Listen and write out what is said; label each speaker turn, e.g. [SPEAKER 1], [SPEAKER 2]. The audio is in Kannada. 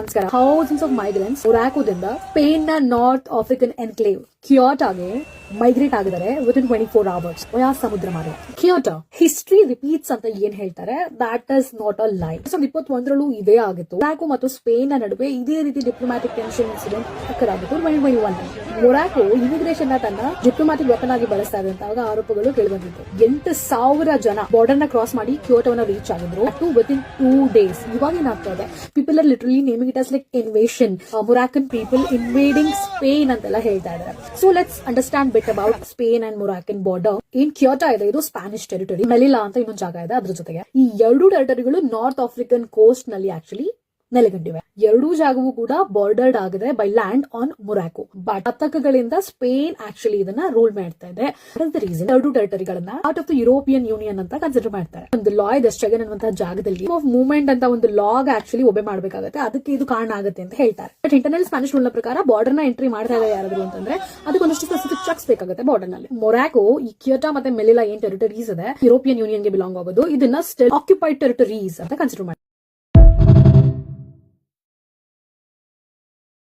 [SPEAKER 1] ನಮಸ್ಕಾರ. ಥೌಸಂಡ್ಸ್ ಆಫ್ ಮೈಗ್ರೆಂಟ್ಸ್ ಮೊರಾಕೋದಿಂದ ಸ್ಪೇನ್ ನ ನಾರ್ತ್ ಆಫ್ರಿಕನ್ ಎನ್ಕ್ಲೇವ್ ಕ್ಯೋಟಾಗೆ ಮೈಗ್ರೇಟ್ ಆಗಿದ್ದಾರೆ ವಿತಿನ್ 24 hours. ಸಮುದ್ರ ಮಾರ್ಗ ಕ್ಯೋಟೋ ಹಿಸ್ಟ್ರಿ ರಿಪೀಟ್ಸ್ ಅಂತ ಏನ್ ಹೇಳ್ತಾರೆ, ದಟ್ ಇಸ್ ನಾಟ್ ಅ ಲೈ. 2021 ಇದೇ ಆಗಿತ್ತು. ಮೊರಾಕೋ ಮತ್ತು ಸ್ಪೇನ್ ನ ನಡುವೆ ಇದೇ ರೀತಿ ಡಿಪ್ಲೊಮ್ಯಾಟಿಕ್ ಟೆನ್ಷನ್ ಇನ್ಸಿಡೆಂಟ್ ಆಗಿತ್ತು 2021. ಮೊರಾಕೋ ಇಮಿಗ್ರೇಷನ್ ನ ತನ್ನ ಡಿಪ್ಲೊಮ್ಯಾಟಿಕ್ ವೆಪನ್ ಆಗಿ ಬಳಸ್ತಾ ಇದೆ ಅಂತ ಆರೋಪಗಳು ಕೇಳಿಬಂದಿತ್ತು. 8,000 ಜನ ಬಾರ್ಡರ್ ನ ಕ್ರಾಸ್ ಮಾಡಿ ಕ್ಯೋಟೋನ ರೀಚ್ ಆಗಿದ್ರು ವಿತಿನ್ 2 days. ಇವಾಗ ಏನಾಗ್ತಾ ಇದೆ, people are literally naming it as like invasion, Moroccan people invading Spain ಅಂತೆಲ್ಲ ಹೇಳ್ತಾ ಇದ್ದಾರೆ. So let's understand bit about Spain and Moroccan border. ಏನ್ ಕ್ಯೋಟೋ ಇದೆ, ಇದು ಸ್ಪ್ಯಾನಿಷ್ ಟೆರಿಟರಿ. ಮೆಲಿಲಾ ಅಂತ ಇನ್ನೊಂದು ಜಾಗ ಇದೆ, ಅದ್ರ ಜೊತೆಗೆ ಈ ಎರಡು ಟೆರಿಟರಿಗಳು ನಾರ್ತ್ ಆಫ್ರಿಕನ್ ಕೋಸ್ಟ್ ನಲ್ಲಿ ಆಕ್ಚುಲಿ ನೆಲೆಗೊಂಡಿವೆ. ಎರಡೂ ಜಾಗವೂ ಕೂಡ ಬಾರ್ಡರ್ಡ್ ಆಗಿದೆ by land on Morocco. But ಶತಕಗಳಿಂದ ಸ್ಪೇನ್ ಆಕ್ಚುಲಿ ಇದನ್ನ ರೂಲ್ ಮಾಡ್ತಾ ಇದೆ. ರೀಸನ್ ಎರಡು ಟೆರಿಟರಿಗಳನ್ನ part of the European Union ಅಂತ ಕನ್ಸಿಡರ್ ಮಾಡ್ತಾರೆ. ಒಂದು ಲಾ ಇದೆ ಸ್ಟ್ರೆಗನ್ ಅನ್ನುವಂತಹ ಜಾಗದಲ್ಲಿ ಆಫ್ ಮೂವ್ಮೆಂಟ್ ಅಂತ ಒಂದು ಲಾಗ್ ಆಕ್ಚುಲಿ ಒಬೆ ಮಾಡಬೇಕಾಗುತ್ತೆ, ಅದಕ್ಕೆ ಇದು ಕಾರಣ ಆಗುತ್ತೆ ಅಂತ ಹೇಳ್ತಾರೆ. ಬಟ್ ಇಂಟರ್ನಲ್ ಸ್ಪ್ಯಾನಿಷ್ ರೂಲ್ ನ ಪ್ರಕಾರ ಬಾರ್ಡರ್ ನ ಎಂಟ್ರಿ ಮಾಡ್ತಾ ಇದೆ ಯಾರಾದ್ರು ಅಂತಂದ್ರೆ ಅದಕ್ಕೊಂದಷ್ಟು ಸ್ಪೆಸಿಫಿಕ್ ಚೆಕ್ಸ್ ಬೇಕಾಗುತ್ತೆ ಬಾರ್ಡರ್ ನಲ್ಲಿ. ಮೊರಾಕೋ ಈ ಕ್ಯೋಟೋ ಮತ್ತೆ ಮೆಲಿಲಾ ಏನ್ ಟೆರಿಟರೀಸ್ ಇದೆ ಯುರೋಪಿಯನ್ ಯೂನಿಯನ್ ಗೆ ಬಿಲಾಂಗ್ ಆಗೋದು, ಇದನ್ನ ಸ್ಟಿಲ್ ಆಕ್ಯುಪೈಡ್ ಟೆರಿಟರೀಸ್ ಅಂತ ಕನ್ಸಿಡರ್ ಮಾಡ್ತಾರೆ.